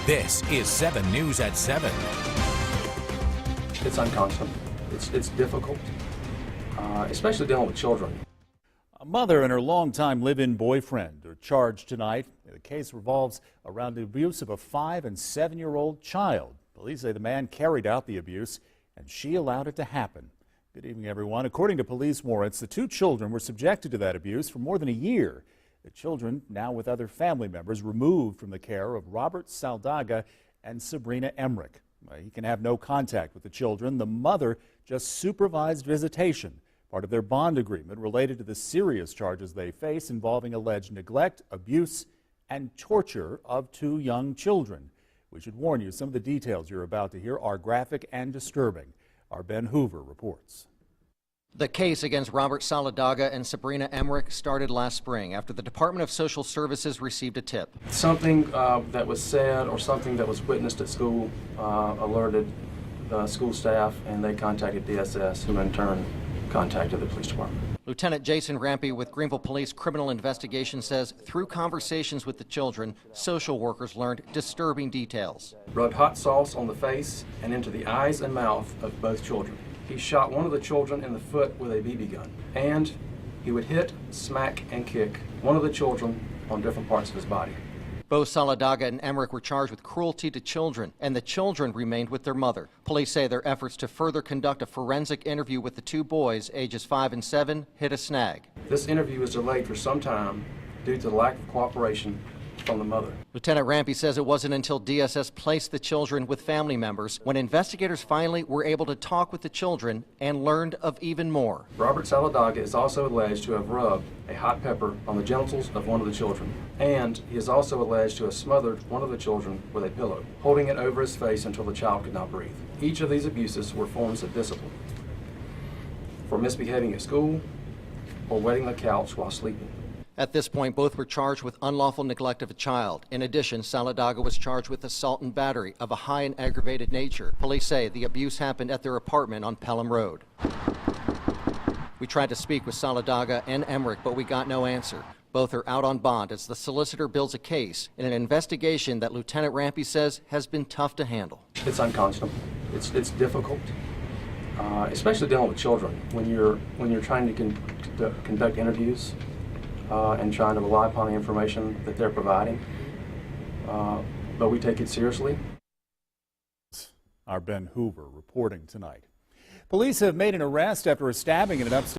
This is 7 News at 7. It's unconscionable. It's difficult, especially dealing with children. A mother and her longtime live-in boyfriend are charged tonight. The case revolves around the abuse of a 5- and 7-year-old child. Police say the man carried out the abuse and she allowed it to happen. Good evening, everyone. According to police warrants, the two children were subjected to that abuse for more than a year. The children, now with other family members, removed from the care of Robert Saldaga and Sabrina Emmerich. He can have no contact with the children. The mother just supervised visitation, part of their bond agreement related to the serious charges they face involving alleged neglect, abuse, and torture of 2 young children. We should warn you, some of the details you're about to hear are graphic and disturbing. Our Ben Hoover reports. The case against Robert Saladaga and Sabrina Emmerich started last spring after the Department of Social Services received a tip. Something that was said or something that was witnessed at school alerted the school staff, and they contacted DSS, who in turn contacted the police department. Lieutenant Jason Rampy with Greenville Police Criminal Investigation says through conversations with the children, social workers learned disturbing details. Rubbed hot sauce on the face and into the eyes and mouth of both children. He shot one of the children in the foot with a BB gun, and he would hit, smack, and kick one of the children on different parts of his body. Both Saladaga and Emmerich were charged with cruelty to children, and the children remained with their mother. Police say their efforts to further conduct a forensic interview with the 2 boys, ages 5 and 7, hit a snag. This interview was delayed for some time due to the lack of cooperation from the mother. Lieutenant Rampy says it wasn't until DSS placed the children with family members when investigators finally were able to talk with the children and learned of even more. Robert Saladaga is also alleged to have rubbed a hot pepper on the genitals of one of the children, and he is also alleged to have smothered one of the children with a pillow, holding it over his face until the child could not breathe. Each of these abuses were forms of discipline for misbehaving at school or wetting the couch while sleeping. At this point, both were charged with unlawful neglect of a child. In addition, Saladaga was charged with assault and battery of a high and aggravated nature. Police say the abuse happened at their apartment on Pelham Road. We tried to speak with Saladaga and Emmerich, but we got no answer. Both are out on bond as the solicitor builds a case in an investigation that Lieutenant Rampy says has been tough to handle. It's unconscionable. It's difficult, especially dealing with children when you're trying to conduct interviews. And trying to rely upon the information that they're providing. But we take it seriously. Our Ben Hoover reporting tonight. Police have made an arrest after a stabbing in an upstate